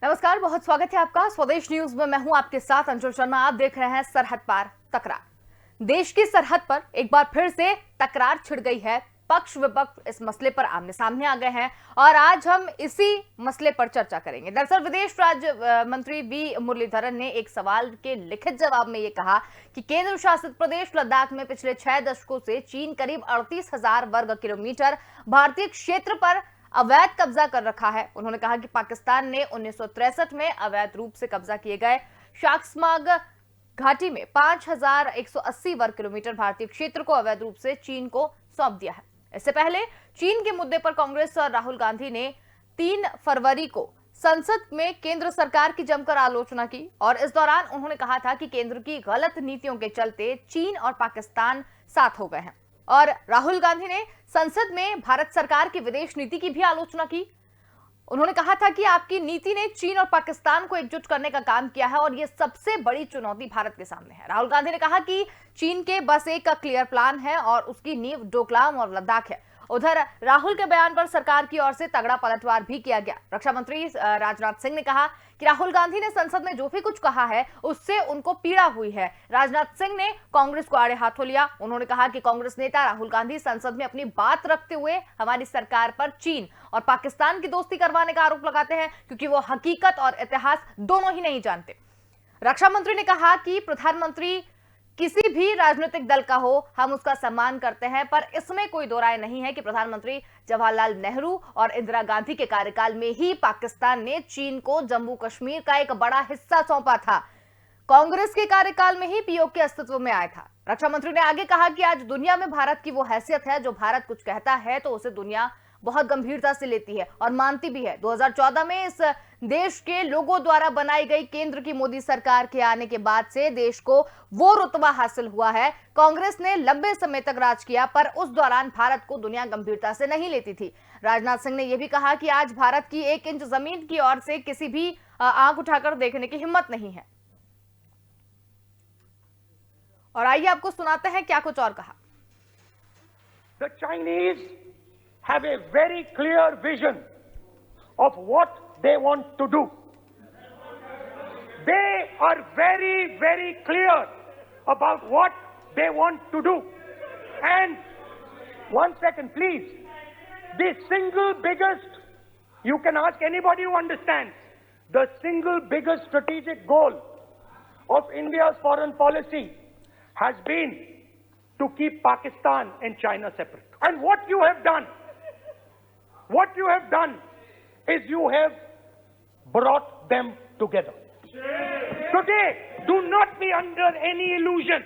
नमस्कार, बहुत स्वागत है आपका स्वदेश न्यूज में। मैं हूं आपके साथ अंशुल शर्मा। आप देख रहे हैं सरहद पार तकरार। देश की सरहद पर एक बार फिर से तकरार छिड़ गई है। पक्ष विपक्ष इस मसले पर आमने सामने आ गए हैं और आज हम इसी मसले पर चर्चा करेंगे। दरअसल विदेश राज्य मंत्री वी मुरलीधरन ने एक सवाल के लिखित जवाब में यह कहा कि केंद्र शासित प्रदेश लद्दाख में पिछले 6 दशकों से चीन करीब 38,000 वर्ग किलोमीटर भारतीय क्षेत्र पर अवैध कब्जा कर रखा है। उन्होंने कहा कि पाकिस्तान ने 1963 में अवैध रूप से कब्जा किए गए शाक्समाग घाटी में 5,180 वर्ग किलोमीटर भारतीय क्षेत्र को अवैध रूप से चीन को सौंप दिया है। इससे पहले चीन के मुद्दे पर कांग्रेस और राहुल गांधी ने 3 फरवरी को संसद में केंद्र सरकार की जमकर आलोचना की और इस दौरान उन्होंने कहा था कि केंद्र की गलत नीतियों के चलते चीन और पाकिस्तान साथ हो गए हैं। और राहुल गांधी ने संसद में भारत सरकार की विदेश नीति की भी आलोचना की। उन्होंने कहा था कि आपकी नीति ने चीन और पाकिस्तान को एकजुट करने का काम किया है और यह सबसे बड़ी चुनौती भारत के सामने है। राहुल गांधी ने कहा कि चीन के बस एक क्लियर प्लान है और उसकी नींव डोकलाम और लद्दाख है। उधर राहुल के बयान पर सरकार की ओर से तगड़ा पलटवार भी किया गया। रक्षा मंत्री राजनाथ सिंह ने कहा कि राहुल गांधी ने संसद में जो भी कुछ कहा है उससे उनको पीड़ा हुई है। राजनाथ सिंह ने कांग्रेस को आड़े हाथों लिया। उन्होंने कहा कि कांग्रेस नेता राहुल गांधी संसद में अपनी बात रखते हुए हमारी सरकार पर चीन और पाकिस्तान की दोस्ती करवाने का आरोप लगाते हैं क्योंकि वो हकीकत और इतिहास दोनों ही नहीं जानते। रक्षा मंत्री ने कहा कि प्रधानमंत्री किसी भी राजनीतिक दल का हो, हम उसका सम्मान करते हैं, पर इसमें कोई दो राय नहीं है कि प्रधानमंत्री जवाहरलाल नेहरू और इंदिरा गांधी के कार्यकाल में ही पाकिस्तान ने चीन को जम्मू कश्मीर का एक बड़ा हिस्सा सौंपा था। कांग्रेस के कार्यकाल में ही पीओके अस्तित्व में आया था। रक्षा मंत्री ने आगे कहा कि आज दुनिया में भारत की वो हैसियत है, जो भारत कुछ कहता है तो उसे दुनिया बहुत गंभीरता से लेती है और मानती भी है। 2014 में इस देश के लोगों द्वारा बनाई गई केंद्र की मोदी सरकार के आने के बाद से देश को वो रुतबा हासिल हुआ है। कांग्रेस ने लंबे समय तक राज किया, पर उस दौरान भारत को दुनिया गंभीरता से नहीं लेती थी। राजनाथ सिंह ने यह भी कहा कि आज भारत की 1 इंच जमीन की ओर से किसी भी आंख उठाकर देखने की हिम्मत नहीं है। और आइए आपको सुनाते हैं क्या कुछ और कहा। The Chinese have a very clear vision of what they want to do. They are very, very clear about what they want to do. And one second, please. The single biggest, you can ask anybody who understands, the single biggest strategic goal of India's foreign policy has been to keep Pakistan and China separate. And what you have done is you have brought them together. Today, do not be under any illusion.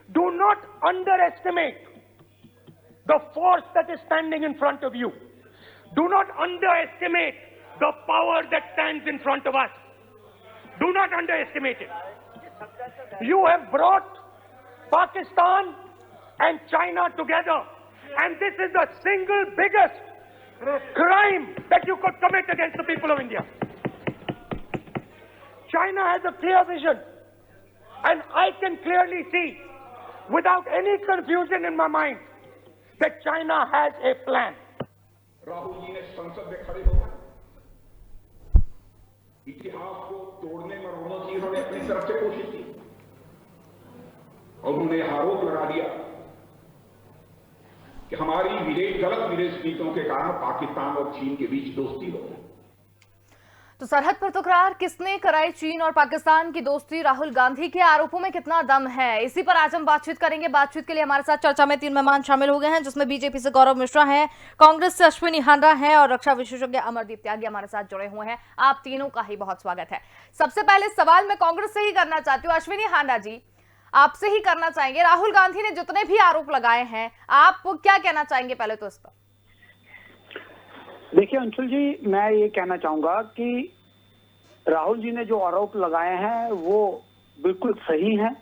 Do not underestimate the force that is standing in front of you. Do not underestimate the power that stands in front of us. Do not underestimate it. You have brought Pakistan and China together. And this is the single biggest crime that you could commit against the people of India. China has a clear vision. And I can clearly see, without any confusion in my mind, that China has a plan. Rahul ji ने संसद में खड़े होकर इतिहास को तोड़ने मरोड़ने की उन्होंने अपनी तरफ से कोशिश की और उन्होंने आरोप लगा दिया कि हमारी गलत विदेश नीतियों के कारण पाकिस्तान और चीन के बीच दोस्ती हो गई। तो सरहद पर तकरार किसने कराई? चीन और पाकिस्तान की दोस्ती। राहुल गांधी के आरोपों में कितना दम है, इसी पर आज हम बातचीत करेंगे। बातचीत के लिए हमारे साथ चर्चा में 3 मेहमान शामिल हो गए हैं, जिसमें बीजेपी से गौरव मिश्रा हैं, कांग्रेस से अश्विनी हांडा हैं और रक्षा विशेषज्ञ अमरदीप त्यागी हमारे साथ जुड़े हुए हैं। आप तीनों का ही बहुत स्वागत है। सबसे पहले सवाल मैं कांग्रेस से ही करना चाहती हूँ। अश्विनी हांडा जी, आपसे ही करना चाहेंगे। राहुल गांधी ने जितने भी आरोप लगाए हैं, आप क्या कहना चाहेंगे पहले तो इस पर? देखिए अंशुल जी, मैं ये कहना चाहूंगा कि राहुल जी ने जो आरोप लगाए हैं वो बिल्कुल सही हैं।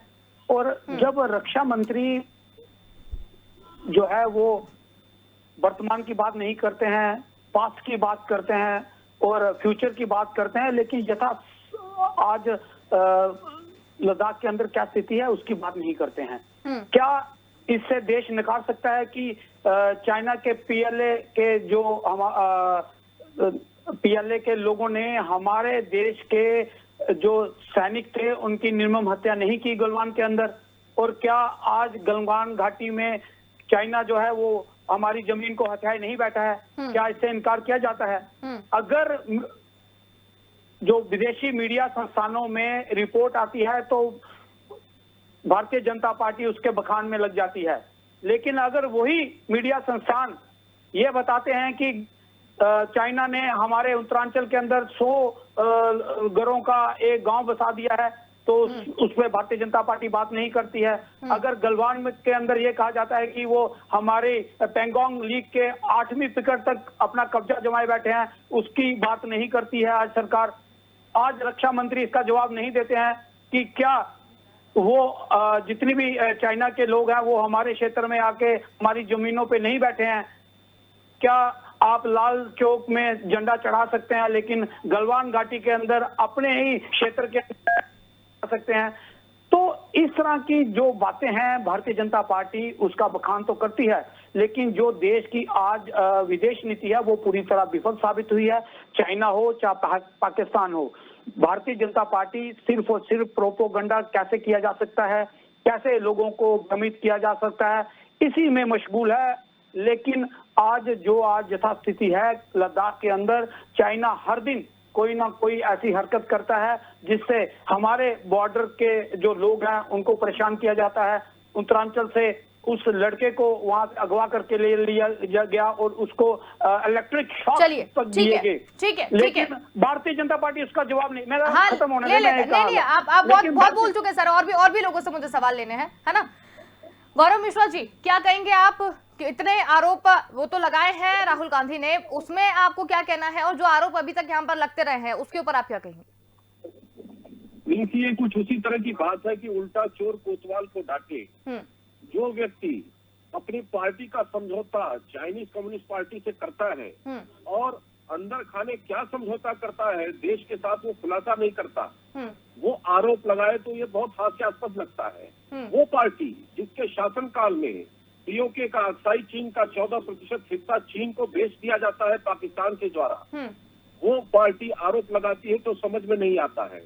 और जब रक्षा मंत्री जो है वो वर्तमान की बात नहीं करते हैं, पास्ट की बात करते हैं और फ्यूचर की बात करते हैं, लेकिन यथा आज लद्दाख के अंदर क्या स्थिति है उसकी बात नहीं करते हैं। क्या इससे देश नकार सकता है कि चाइना के पीएलए के जो पीएलए के लोगों ने हमारे देश के जो सैनिक थे उनकी निर्मम हत्या नहीं की गलवान के अंदर? और क्या आज गलवान घाटी में चाइना जो है वो हमारी जमीन को हथियाए नहीं बैठा है? क्या इससे इनकार किया जाता है? अगर जो विदेशी मीडिया संस्थानों में रिपोर्ट आती है तो भारतीय जनता पार्टी उसके बखान में लग जाती है, लेकिन अगर वही मीडिया संस्थान ये बताते हैं कि चाइना ने हमारे उत्तरांचल के अंदर 100 घरों का एक गांव बसा दिया है तो उस पर भारतीय जनता पार्टी बात नहीं करती है। अगर गलवान के अंदर ये कहा जाता है कि वो हमारे पेंगोंग लीग के 8वीं पिकट तक अपना कब्जा जमाए बैठे हैं, उसकी बात नहीं करती है आज सरकार। आज रक्षा मंत्री इसका जवाब नहीं देते हैं कि क्या वो जितनी भी चाइना के लोग हैं वो हमारे क्षेत्र में आके हमारी जमीनों पे नहीं बैठे हैं। क्या आप लाल चौक में झंडा चढ़ा सकते हैं लेकिन गलवान घाटी के अंदर अपने ही क्षेत्र के अंदर सकते हैं? तो इस तरह की जो बातें हैं भारतीय जनता पार्टी उसका बखान तो करती है, लेकिन जो देश की आज विदेश नीति है वो पूरी तरह विफल साबित हुई है। चाइना हो चाहे पाकिस्तान हो, भारतीय जनता पार्टी सिर्फ और सिर्फ प्रोपोगंडा कैसे किया जा सकता है, कैसे लोगों को भ्रमित किया जा सकता है, इसी में मशगूल है। लेकिन आज यथास्थिति है लद्दाख के अंदर, चाइना हर दिन कोई ना कोई ऐसी हरकत करता है जिससे हमारे बॉर्डर के जो लोग हैं उनको परेशान किया जाता है। उत्तरांचल से उस लड़के को वहां से अगवा करके ले लिया गया और उसको इलेक्ट्रिक शॉक तक दिए गए। ठीक है, लेकिन भारतीय जनता पार्टी उसका जवाब नहीं। मेरा हाँ, खत्म होने नहीं, आप बहुत बोल चुके सर, और भी लोगों से मुझे सवाल लेने हैं, है ना। गौरव मिश्रा जी, क्या कहेंगे आप कि इतने आरोप वो तो लगाए हैं राहुल गांधी ने, उसमें आपको क्या कहना है? और जो आरोप अभी तक यहाँ पर लगते रहे हैं उसके ऊपर आप क्या कहेंगे? देखिए, कुछ उसी तरह की बात है कि उल्टा चोर कोतवाल को डांटे। जो व्यक्ति अपनी पार्टी का समझौता चाइनीज कम्युनिस्ट पार्टी से करता है और अंदर खाने क्या समझौता करता है देश के साथ वो खुलासा नहीं करता, वो आरोप लगाए तो ये बहुत हास्यास्पद लगता है। वो पार्टी जिसके शासनकाल में पीओके का अक्साई चीन का 14% हिस्सा चीन को बेच दिया जाता है पाकिस्तान के द्वारा, वो पार्टी आरोप लगाती है तो समझ में नहीं आता है।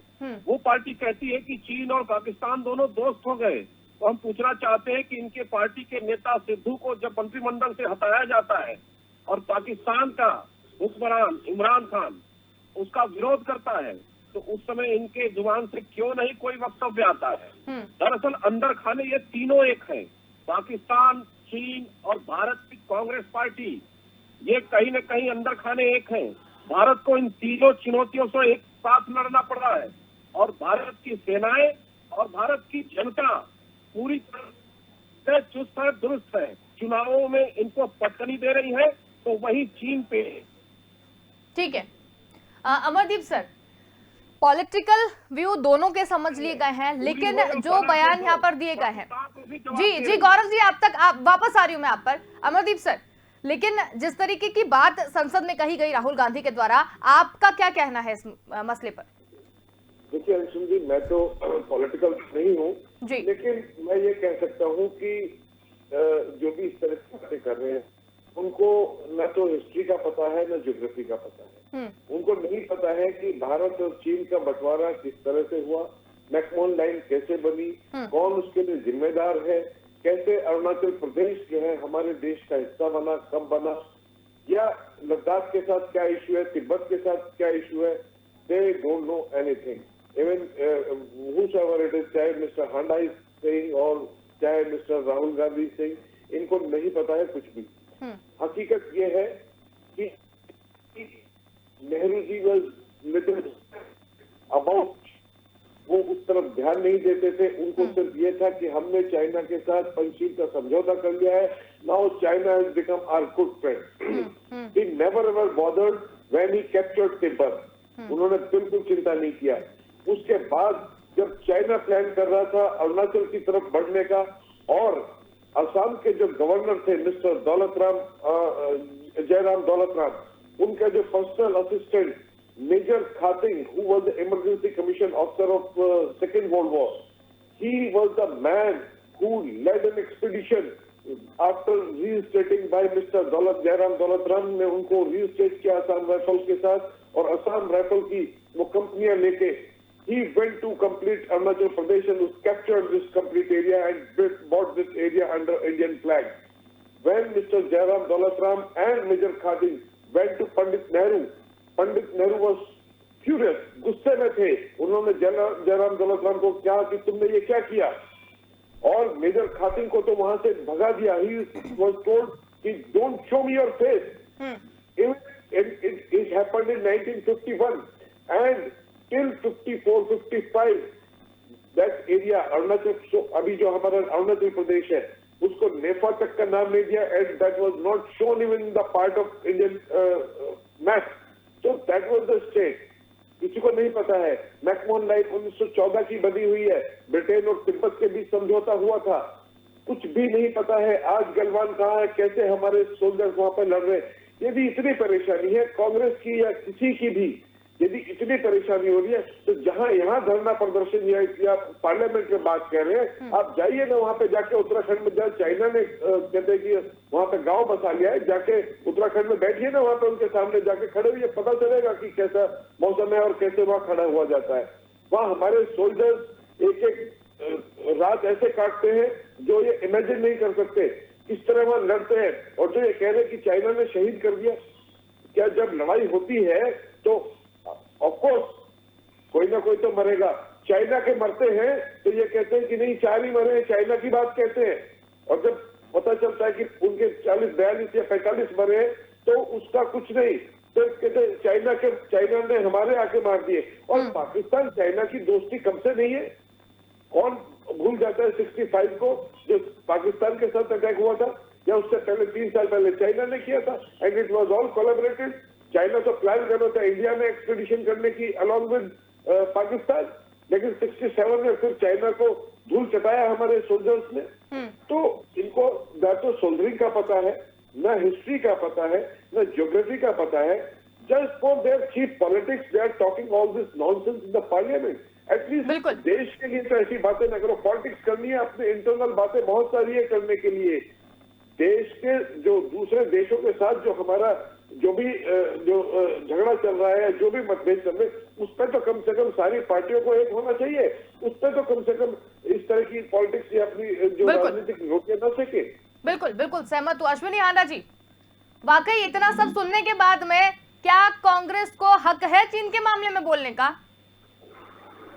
वो पार्टी कहती है कि चीन और पाकिस्तान दोनों दोस्त हो गए। तो हम पूछना चाहते हैं कि इनके पार्टी के नेता सिद्धू को जब मंत्रिमंडल से हटाया जाता है और पाकिस्तान का हुक्मरान इमरान खान उसका विरोध करता है तो उस समय इनके जुबान से क्यों नहीं कोई वक्तव्य आता है? दरअसल अंदर खाने ये तीनों एक हैं, पाकिस्तान, चीन और भारत की कांग्रेस पार्टी, ये कहीं न कहीं अंदर खाने एक हैं। भारत को इन तीनों चुनौतियों से एक साथ लड़ना पड़ रहा है और भारत की सेनाएं और भारत की जनता पूरी तरह से चुस्त है, दुरुस्त है। चुनावों में इनको पटकनी दे रही है तो वही चीन पे। ठीक है, अमरदीप सर, पॉलिटिकल व्यू दोनों के समझ लिए गए हैं, लेकिन जो बयान यहाँ पर दिए गए हैं, जी गौरव जी, आप वापस आ रही हूँ मैं आप पर। अमरदीप सर, लेकिन जिस तरीके की बात संसद में कही गई राहुल गांधी के द्वारा, आपका क्या कहना है इस मसले पर? देखिए अंशुम जी, मैं तो पॉलिटिकल नहीं हूँ, लेकिन मैं ये कह सकता हूँ कि जो भी इस तरह की बातें कर रहे हैं उनको न तो हिस्ट्री का पता है न ज्योग्राफी का पता है। उनको नहीं पता है कि भारत और चीन का बंटवारा किस तरह से हुआ, मैकमोहन लाइन कैसे बनी, कौन उसके लिए जिम्मेदार है, कैसे अरुणाचल प्रदेश जो है हमारे देश का हिस्सा बना, कब बना, या लद्दाख के साथ क्या इश्यू है, तिब्बत के साथ क्या इश्यू है। They don't know anything. Even whosoever it is, चाहे मिस्टर हांडा सिंह और चाहे मिस्टर राहुल गांधी सिंह, इनको नहीं पता है कुछ भी। हकीकत ये है कि Nehru ji was little about, वो उस तरफ ध्यान नहीं देते थे। उनको सिर्फ ये था कि हमने चाइना के साथ पंचशील का समझौता कर लिया है, now China has become our good friend. He never ever bothered when he captured Tibet, उन्होंने बिल्कुल चिंता नहीं किया। उसके बाद जब चाइना प्लान कर रहा था अरुणाचल की तरफ बढ़ने का, और असम के जो गवर्नर थे मिस्टर जयराम दौलतराम, उनका जो personal assistant major Khathing, who was the emergency commission officer of Second World War, he was the man who led an expedition after restating by mister Jairam Daulatram ने उनको रीस्टेट किया असम राइफल के साथ, और असम राइफल की वो कंपनियां लेके he went to complete Arunachal Pradesh and captured this complete area and bought this area under Indian flag. When Mr. Jairam Daulatram and Major Khading went to Pandit Nehru was furious, गुस्से में थे। उन्होंने जयराम दौलतराम को कहा कि तुमने ये क्या किया, और मेजर खातिंग को तो वहां से भगा दिया। He was told कि don't show me your face. It happened in 1951 and till 54-55 that area Arunachal, अभी जो हमारा अरुणाचल प्रदेश है उसको नेफा तक का नाम नहीं दिया, and that was not shown even in the part of Indian map. So that was the state. किसी को नहीं पता है। मैकमोहन लाइन 1914 की बनी हुई है, ब्रिटेन और तिब्बत के बीच समझौता हुआ था, कुछ भी नहीं पता है। आज गलवान कहाँ है, कैसे हमारे सोल्जर्स वहां पर लड़ रहे हैं। यदि इतनी परेशानी है कांग्रेस की या किसी की भी, यदि इतनी परेशानी हो रही है तो जहां यहाँ धरना प्रदर्शन या पार्लियामेंट में बात कर रहे हैं, आप जाइए ना वहां पे जाके उत्तराखंड में, जहाँ चाइना ने कहते हैं कि वहां पे गांव बसा लिया है, जाके उत्तराखंड में बैठिए ना, वहां पे उनके सामने जाके खड़े हुए, पता चलेगा कि कैसा मौसम है और कैसे वहां खड़ा हुआ जाता है। वहां हमारे सोल्जर्स एक एक रात ऐसे काटते हैं जो ये इमेजिन नहीं कर सकते, किस तरह वहां लड़ते हैं। और जो ये कह रहे हैं कि चाइना ने शहीद कर दिया, क्या जब लड़ाई होती है तो ऑफ कोर्स कोई ना कोई तो मरेगा। चाइना के मरते हैं तो ये कहते हैं कि नहीं 4 ही मरे, चाइना की बात कहते हैं, और जब पता चलता है कि उनके 40, 42 या 45 मरे तो उसका कुछ नहीं, तो कहते चाइना ने हमारे आके मार दिए। और पाकिस्तान चाइना की दोस्ती कब से नहीं है, कौन भूल जाता है 65 को जो पाकिस्तान के साथ अटैक हुआ था, या उससे पहले 3 साल पहले चाइना ने किया था, and it was all collaborated. China तो प्लान कर रहा था इंडिया में एक्सपेडिशन करने की अलॉन्ग विद पाकिस्तान, लेकिन 67 में फिर चाइना को धूल चटाया हमारे सोल्जर्स ने। तो इनको ना तो सोल्जरिंग का पता है, ना हिस्ट्री का पता है, ना ज्योग्राफी का पता है। Just for their cheap politics they are talking all this nonsense in the parliament. At least देश के लिए तो ऐसी बातें ना करो। पॉलिटिक्स करनी है, अपने इंटरनल बातें बहुत सारी है करने के लिए। देश के जो दूसरे देशों के साथ जो हमारा जो झगड़ा चल रहा है, जो भी मतभेद चल रहे, उस पर तो कम से कम सारी पार्टियों को एक होना चाहिए। उस पर तो कम से कम इस तरह की पॉलिटिक्स या अपनी जो राजनीतिक रोके न सके। बिल्कुल बिल्कुल सहमत हूँ। अश्विनी हांडा जी, वाकई इतना सब सुनने के बाद में क्या कांग्रेस को हक है चीन के मामले में बोलने का?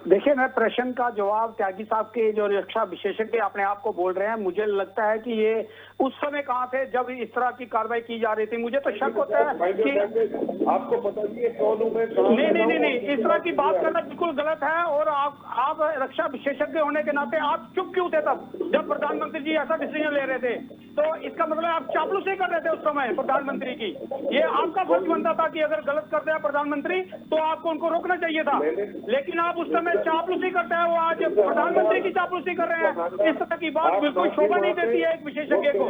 देखिए, मैं प्रश्न का जवाब त्यागी साहब के जो रक्षा विशेषज्ञ अपने आप को बोल रहे हैं, मुझे लगता है कि ये उस समय कहाँ थे जब इस तरह की कार्रवाई की जा रही थी। मुझे तो शक होता है कि आपको पता नहीं है कौन हूं मैं, नहीं, इस तरह की बात करना बिल्कुल गलत है। और आप रक्षा विशेषज्ञ होने के नाते आप चुप क्यों थे तब जब प्रधानमंत्री जी ऐसा डिसीजन ले रहे थे? तो इसका मतलब आप चापलूसी कर रहे थे उस समय प्रधानमंत्री की। ये आपका फर्ज बनता था कि अगर गलत करते हैं प्रधानमंत्री तो आपको उनको रोकना चाहिए था, लेकिन आप उस समय चापलूसी करते हैं, वो आज प्रधानमंत्री की चापलूसी कर रहे हैं। इस तरह की बात बिल्कुल शोभा नहीं देती है एक विशेषज्ञ को।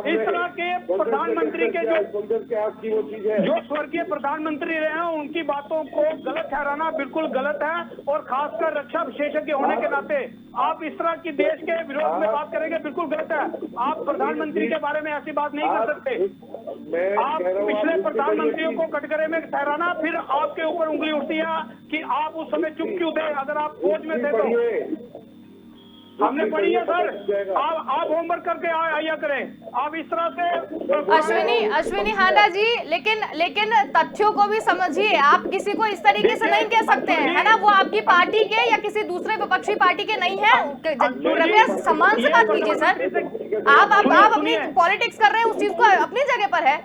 इस तरह के प्रधानमंत्री के जो स्वर्गीय प्रधानमंत्री रहे हैं उनकी बातों को गलत ठहराना बिल्कुल गलत है, और खासकर रक्षा विशेषज्ञ होने के नाते आप इस तरह की देश के विरोध में बात करेंगे बिल्कुल गलत है। आप प्रधानमंत्री के बारे में ऐसी बात नहीं कर सकते। आप पिछले प्रधानमंत्रियों को कटघरे में ठहराना, फिर आपके ऊपर उंगली उठती है कि आप उस समय चुप क्यों थे अगर आप फौज में थे तो। हमने पढ़ी है सर, आप होमवर्क करके आया करें। आप इस तरह से अश्विनी हांडा जी, लेकिन तथ्यों को भी समझिए। आप किसी को इस तरीके से नहीं कह सकते हैं, है ना? वो आपकी पार्टी के या किसी दूसरे विपक्षी पार्टी के नहीं है। कृपया सम्मान से बात कीजिए सर। आप अपनी पॉलिटिक्स कर रहे हैं, उस चीज को अपनी जगह पर है।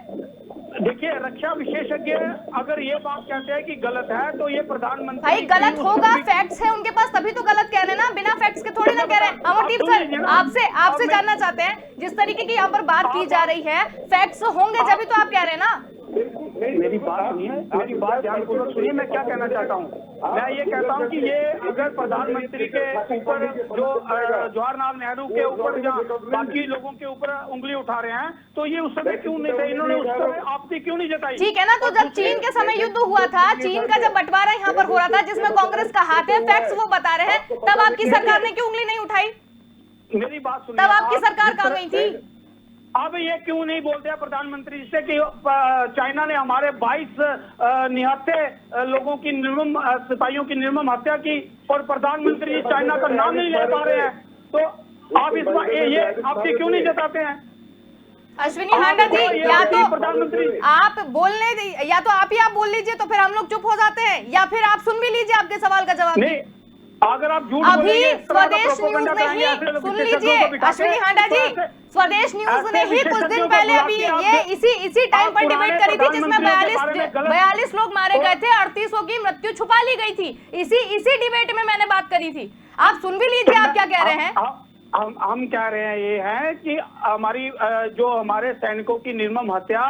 देखिए, रक्षा विशेषज्ञ अगर ये बात कहते हैं कि गलत है तो ये प्रधानमंत्री भाई गलत होगा, फैक्ट्स है उनके पास तभी तो गलत कह रहे हैं ना, बिना फैक्ट्स के थोड़ी ना कह रहे हैं। अमरदीप सर, आपसे जानना चाहते हैं, जिस तरीके की यहाँ पर बात की जा रही है, फैक्ट्स होंगे जब तो आप कह रहे हैं ना। मेरी बात सुनिए, मेरी बात ध्यानपूर्वक सुनिए। मैं क्या कहना चाहता हूँ, मैं ये कहता हूँ कि ये अगर प्रधानमंत्री के ऊपर जो जवाहरलाल नेहरू के ऊपर या बाकी लोगों के ऊपर उंगली उठा रहे हैं तो ये उस समय क्यों नहीं थे, इन्होंने उस समय आपत्ति क्यों नहीं जताई? ठीक है ना, तो जब चीन के समय युद्ध हुआ था, चीन का जब बंटवारा यहाँ पर हो रहा था जिसमें कांग्रेस का हाथ है, फैक्ट्स वो बता रहे हैं, तब आपकी सरकार ने क्यों उंगली नहीं उठाई? मेरी बात सुनिए। तब आपकी आप सरकार जिस कहाँ तरह- गई थी? अब ये क्यों नहीं बोलते हैं प्रधानमंत्री से कि चाइना ने हमारे 22 निहत्थे लोगों की निर्मम सिपाहियों की निर्मम हत्या की और प्रधानमंत्री जी चाइना का नाम नहीं ले पा रहे हैं, तो आप इस बार ये आपसे क्यों नहीं जताते हैं? अश्विनी हांडा जी, या तो प्रधानमंत्री आप बोलने, या तो आप ही बोल लीजिए तो फिर हम लोग चुप हो जाते हैं, या फिर आप सुन भी लीजिए आपके सवाल का जवाब। नहीं, अगर आप झूठ अभी बोलेंगे, इस तरह का स्वदेश न्यूज प्रोपेगेंडा ने कराएंगे, ही, ऐसे लोग सुन विशेषज्ञों लीजिए को बिठा के अश्विनी हांडा जी, इस तरह से स्वदेश न्यूज ऐसे ने ही कुछ दिन विशेषज्ञों पहले को अभी बुला के ये आप इसी टाइम पर पुराने डिबेट करी थी जिसमें प्रधानमंत्रियों के बारे में गलत- 42 लोग मारे गए थे, 38 की मृत्यु छुपा ली गई थी। इसी डिबेट में मैंने बात करी थी। आप सुन भी लीजिए आप क्या कह रहे हैं। हम कह रहे हैं ये है कि हमारी जो हमारे सैनिकों की निर्मम हत्या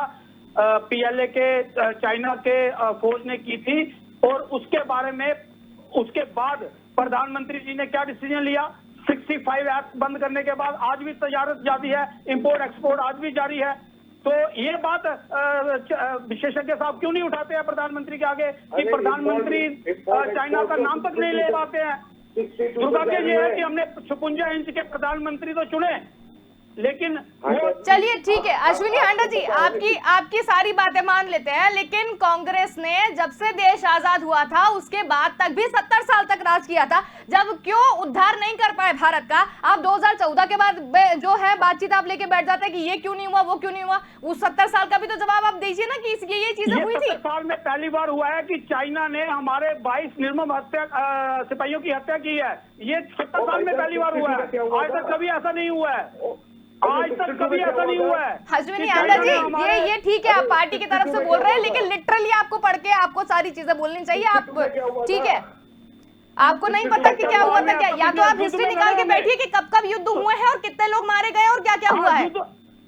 पीएलए के चाइना के फौज ने की थी, और उसके बारे में उसके बाद प्रधानमंत्री जी ने क्या डिसीजन लिया, 65 एक्ट बंद करने के बाद आज भी तजारत जारी है, इंपोर्ट एक्सपोर्ट आज भी जारी है। तो ये बात विशेषज्ञ साहब क्यों नहीं उठाते हैं प्रधानमंत्री के आगे कि प्रधानमंत्री चाइना का नाम तक नहीं ले पाते हैं? दुर्भाग्य ये है कि हमने 56 इंच के प्रधानमंत्री तो चुने, लेकिन वो चलिए ठीक है अश्विनी हांडा जी, आपकी सारी बातें मान लेते हैं, लेकिन कांग्रेस ने जब से देश आजाद हुआ था उसके बाद तक भी 70 साल तक राज किया था, जब क्यों उद्धार नहीं कर पाए भारत का? आप 2014 के बाद जो है बातचीत आप लेके बैठ जाते हैं कि ये क्यों नहीं हुआ, वो क्यों नहीं हुआ। उस 70 साल का भी तो जवाब आप दीजिए ना कि ये चीजें हुई थी। 70 साल में पहली बार हुआ है कि चाइना ने हमारे 22 निर्मम सिपाहियों की हत्या की है। ये 70 साल में पहली बार हुआ है, आज तक कभी ऐसा नहीं हुआ है, आज तक कभी ऐसा नहीं हुआ है। अश्विनी हांडा जी, ये ठीक है, आप पार्टी की तरफ से बोल रहे हैं, लेकिन लिटरली आपको पढ़ के आपको सारी चीजें बोलनी चाहिए। आप ठीक है, आपको नहीं पता कि क्या हुआ था क्या, या तो आप हिस्ट्री निकाल के बैठिए कि कब कब युद्ध हुए हैं और कितने लोग मारे गए और क्या क्या हुआ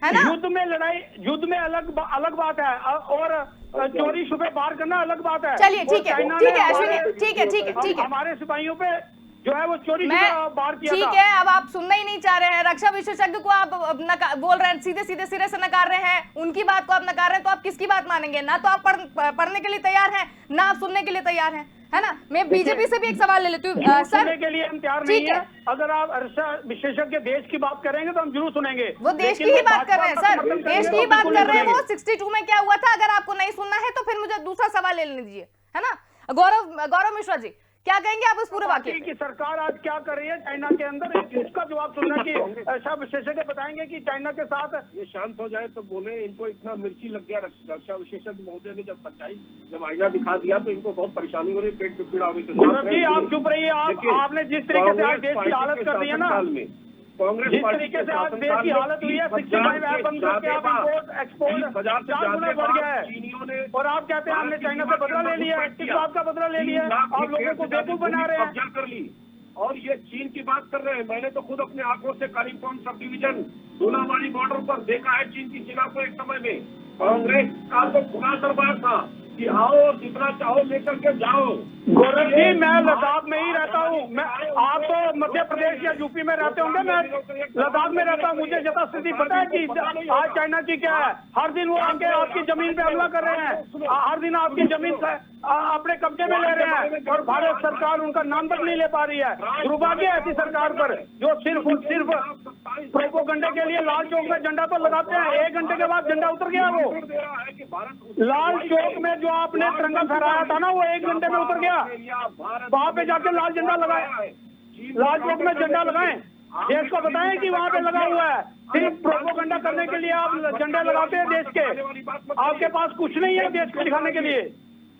है ना? युद्ध में लड़ाई, युद्ध में अलग बात है, और चोरी छुपे बाहर करना अलग बात है। चलिए ठीक है अश्विनी, ठीक है हमारे सिपाहियों पे जो है वो चोरी बाहर किया था। ठीक है, अब आप सुनना ही नहीं चाह रहे हैं। रक्षा विशेषज्ञ को आप बोल रहे हैं, सीधे सिरे से नकार रहे हैं, उनकी बात को आप नकार रहे हैं, तो आप किसकी बात मानेंगे? ना तो आप पढ़ने के लिए तैयार हैं, ना आप सुनने के लिए तैयार हैं, है ना? मैं बीजेपी से भी एक सवाल ले लेती हूँ सर। सुनने के लिए हम तैयार नहीं है। अगर आप रक्षा विशेषज्ञ देश की बात करेंगे तो हम जरूर सुनेंगे। वो देश की ही बात कर रहे हैं सर, देश की ही बात कर रहे हैं। वो 62 में क्या हुआ था, अगर आपको नहीं सुनना है तो फिर मुझे दूसरा सवाल ले लेने दीजिए, है ना? गौरव मिश्रा जी, क्या कहेंगे आप उस पूरे वाक्य की सरकार आज क्या कर रही है चाइना के अंदर, इसका जवाब सुनना कि रक्षा विशेषज्ञ बताएंगे कि चाइना के साथ ये शांत हो जाए तो बोले। इनको इतना मिर्ची लग गया रक्षा विशेषज्ञ महोदय ने जब आईना दिखा दिया तो इनको बहुत परेशानी हो रही, पेट में पीड़ा हो रही। गौरव जी आप चुप रहिए। आपने जिस तरीके से आज देश की हालत कर दी है ना, कांग्रेस जिस तरीके से आज देश की हालत हुई है, 65 ऐप बंद करके आप इंपोर्ट एक्सपोर्ट 4 गुना बढ़ गया है, और आप कहते हैं हमने चाइना से बदला ले लिया है। किस बात का बदला ले लिया है? आप लोगों को बेवकूफ बना रहे हैं। कर ली, और ये चीन की बात कर रहे हैं। मैंने तो खुद अपने आंखों से कालिम्पोंग सब डिवीजन सोनावाड़ी बॉर्डर पर देखा है चीन की सेना को। एक समय में कांग्रेस का तो खुला दरबार था कि आओ जितना चाहो लेकर के जाओ। गौरव जी मैं लद्दाख में ही रहता हूँ, मैं आप तो मध्य प्रदेश या यूपी में रहते होंगे, मैं लद्दाख में रहता हूँ। मुझे जता स्थिति पता है कि आज चाइना की क्या है। हर दिन वो आके आपकी जमीन पे हमला कर रहे हैं, हर दिन आपकी जमीन अपने कब्जे में ले रहे हैं, और भारत सरकार उनका नाम तक नहीं ले पा रही है। दुर्भाग्य है ऐसी सरकार पर जो सिर्फ प्रोपोगंडे के लिए लाल चौक में झंडा तो लगाते हैं, 1 घंटे के बाद झंडा उतर गया। वो लाल चौक में जो आपने तिरंगा फहराया था ना, वो 1 घंटे में उतर गया। वहां पे जाके लाल झंडा लगाए, लाल चौक में झंडा लगाएं, देश को बताएं कि वहां पे लगा हुआ है। सिर्फ प्रोपोगंडा करने के लिए आप झंडे लगाते हैं देश के, आपके पास कुछ नहीं है देश को दिखाने के लिए।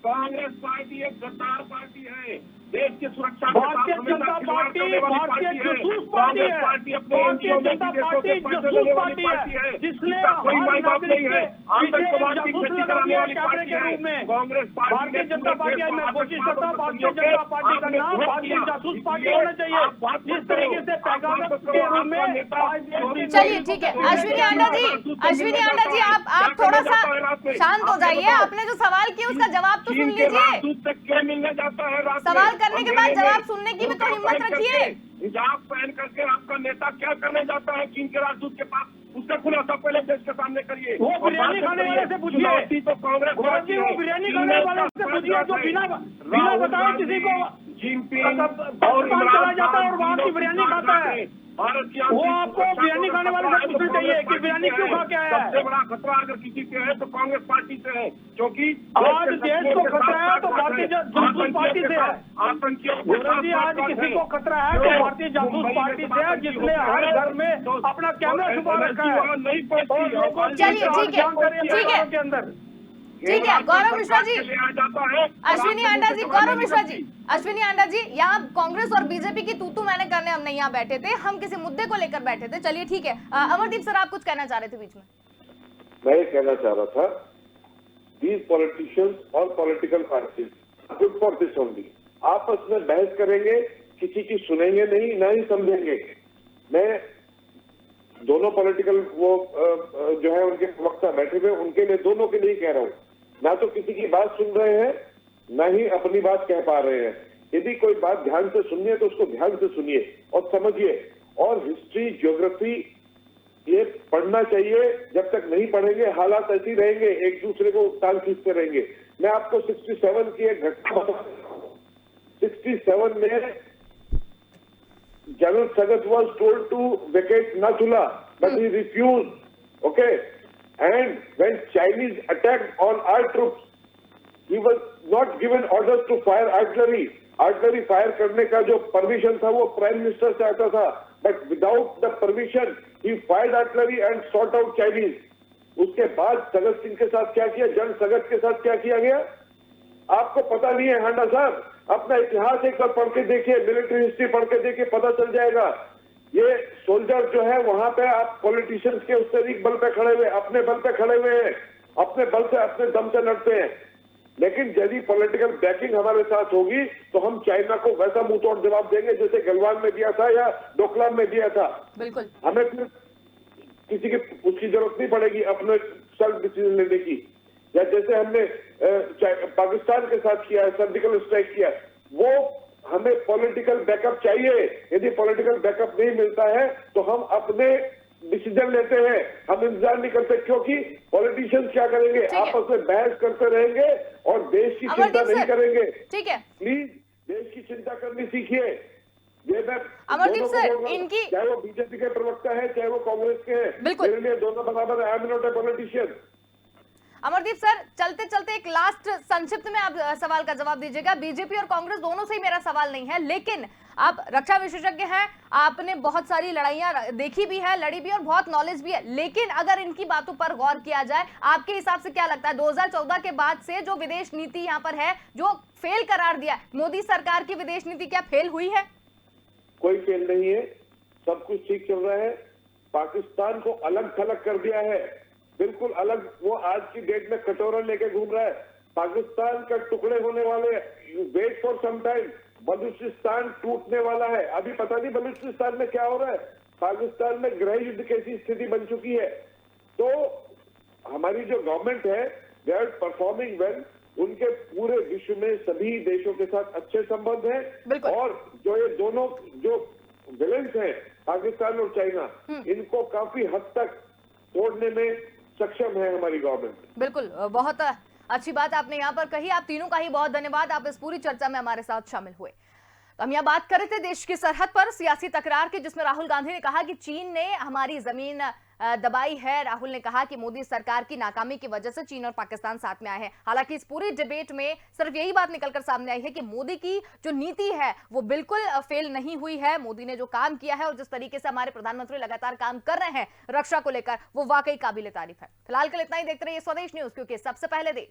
कांग्रेस पार्टी एक गद्दार पार्टी है, देश की सुरक्षा भारतीय जनता पार्टी भारतीय जासूस पार्टी है, भारतीय जनता पार्टी जासूस पार्टी है, जिसने कोई माई बाप नहीं है। आतंकवादी जासूस लगा दिया कैमरे के रूप में। भारतीय जनता पार्टी, मैं कोशिश करता हूँ भारतीय जनता पार्टी का नाम भारतीय जासूस पार्टी होना चाहिए। जिस तरीके से पैगाम के रूप में। चलिए ठीक है अश्विनी हांडा जी, आप थोड़ा सा शांत हो जाइए। आपने जो सवाल किया उसका जवाब तो सुन लीजिए। क्या मिलने जाता है सवाल करने के बाद जवाब सुनने की भी तो हिम्मत रखिए। हिजाब पहन करके आपका नेता क्या करने जाता है चीन के राजदूत के पास, उसका खुलासा पहले देश के सामने करिए। वो बिरयानी खाने वाले से पूछिए, तो कांग्रेस वो बिरयानी खाने वाले से पूछिए जो बिना बताए किसी को जिनपिंग और चला जाता है और वहाँ की बिरयानी खाता है। भारत की वो आपको बिरयानी खाने वाले से पूछना चाहिए कि बिरयानी क्यों खा के आया है। सबसे बड़ा खतरा अगर किसी से है तो कांग्रेस पार्टी से है, क्योंकि आज देश को खतरा है तो भारतीय जासूस पार्टी से है। आतंकियों गौरव जी, आज किसी को खतरा है तो भारतीय जासूस पार्टी से है, जिसने हर घर में अपना कैमरा छुपा रखा है। नहीं और पड़ती लोगों की चलिए, ठीक है, ठीक है। के अंदर ठीक है गौरव मिश्रा जी, आ जाता है। अश्विनी आंडा जी, गौरव मिश्रा जी, अश्विनी आंडा जी, यहाँ कांग्रेस और बीजेपी की तू मैंने करने हम नहीं यहाँ बैठे थे, हम किसी मुद्दे को लेकर बैठे थे। चलिए ठीक है, अमरदीप सर आप कुछ कहना चाह रहे थे बीच में। मैं ये कहना चाह रहा था, these politicians और political parties good for this only, आपस में बहस करेंगे, किसी की सुनेंगे नहीं, ना ही समझेंगे। मैं दोनों पॉलिटिकल वो जो है उनके प्रवक्ता बैठे हुए, उनके लिए, दोनों के लिए कह रहा हूँ, ना तो किसी की बात सुन रहे हैं, ना ही अपनी बात कह पा रहे हैं। यदि कोई बात ध्यान से सुननी है तो उसको ध्यान से सुनिए और समझिए। और हिस्ट्री, ज्योग्राफी ये पढ़ना चाहिए। जब तक नहीं पढ़ेंगे हालात ऐसे ही रहेंगे, एक दूसरे को टांग खींचते रहेंगे। मैं आपको 67 की एक घटना बताऊं। 67 में General Sagat was told to vacate Nathula, but he refused. Okay, and when Chinese attacked on our troops, he was not given orders to fire artillery. Artillery fire करने का जो permission था वो प्राइम मिनिस्टर से आता था, but without the permission he fired artillery and sought out Chinese. उसके बाद सगत सिंह के साथ क्या किया, जनरल सगत के साथ क्या किया गया, आपको पता नहीं है हांडा साहब। अपना इतिहास एक बार पढ़ के देखिए, मिलिट्री हिस्ट्री पढ़ के देखिए, पता चल जाएगा। ये सोल्जर जो है वहां पे आप पॉलिटिशियंस के उससे अधिक बल पे खड़े हुए, अपने बल पे खड़े हुए हैं, अपने बल से, अपने दम से लड़ते हैं। लेकिन यदि पॉलिटिकल बैकिंग हमारे साथ होगी तो हम चाइना को वैसा मुंह तोड़ जवाब देंगे जैसे गलवान में दिया था या डोकलाम में दिया था। बिल्कुल, हमें फिर किसी की उसकी जरूरत नहीं पड़ेगी अपने सेल्फ डिसीजन लेने की। या जैसे हमने पाकिस्तान के साथ किया है, सर्जिकल स्ट्राइक किया, वो हमें पॉलिटिकल बैकअप चाहिए। यदि पॉलिटिकल बैकअप नहीं मिलता है तो हम अपने डिसीजन लेते हैं, हम इंतजार नहीं करते, क्योंकि पॉलिटिशियंस क्या करेंगे, आपस में बहस करते रहेंगे और देश की चिंता नहीं करेंगे। ठीक है, प्लीज देश की चिंता करनी सीखिए। ये मैं अमरदीप सर, इनकी, चाहे वो बीजेपी के प्रवक्ता है चाहे वो कांग्रेस के हैं, बिल्कुल, मेरे लिए दोनों बराबर है। I am not a politician. Amardeep sir, चलते चलते एक लास्ट संक्षिप्त में आप सवाल का जवाब दीजिएगा। बीजेपी और कांग्रेस दोनों से ही मेरा सवाल नहीं है, लेकिन आप रक्षा विशेषज्ञ हैं, आपने बहुत सारी लड़ाइयां देखी भी है, लड़ी भी और बहुत नॉलेज भी है, लेकिन अगर इनकी बातों पर गौर किया जाए, आपके हिसाब से क्या लगता है 2014 के बाद से जो विदेश नीति यहाँ पर है, जो फेल करार दिया मोदी सरकार की विदेश नीति, क्या फेल हुई है? कोई फेल नहीं है, सब कुछ ठीक चल रहा है। पाकिस्तान को अलग थलग कर दिया है, बिल्कुल अलग। वो आज की डेट में कटोरा लेके घूम रहा है। पाकिस्तान का टुकड़े होने वाले, wait for some time, Balochistan टूटने वाला है। अभी पता नहीं बलूचिस्तान में क्या हो रहा है। पाकिस्तान में गृह युद्ध कैसी स्थिति बन चुकी है। तो हमारी जो गवर्नमेंट है, दे आर परफॉर्मिंग वेल। उनके पूरे विश्व में सभी देशों के साथ अच्छे संबंध हैं, और जो ये दोनों जो विलेंस हैं, पाकिस्तान और चाइना, इनको काफी हद तक तोड़ने में सक्षम है हमारी गवर्नमेंट। बिल्कुल, बहुत अच्छी बात आपने यहाँ पर कही। आप तीनों का ही बहुत धन्यवाद, आप इस पूरी चर्चा में हमारे साथ शामिल हुए। तो हम यहाँ बात कर रहे थे देश की सरहद पर सियासी तकरार की, जिसमें राहुल गांधी ने कहा कि चीन ने हमारी जमीन दबाई है। राहुल ने कहा कि मोदी सरकार की नाकामी की वजह से चीन और पाकिस्तान साथ में आए हैं। हालांकि इस पूरी डिबेट में सिर्फ यही बात निकलकर सामने आई है कि मोदी की जो नीति है वो बिल्कुल फेल नहीं हुई है। मोदी ने जो काम किया है और जिस तरीके से हमारे प्रधानमंत्री लगातार काम कर रहे हैं रक्षा को लेकर, वो वाकई काबिल तारीफ है। फिलहाल के लिए इतना ही, देखते रहिए स्वदेश न्यूज, क्योंकि सबसे पहले देश।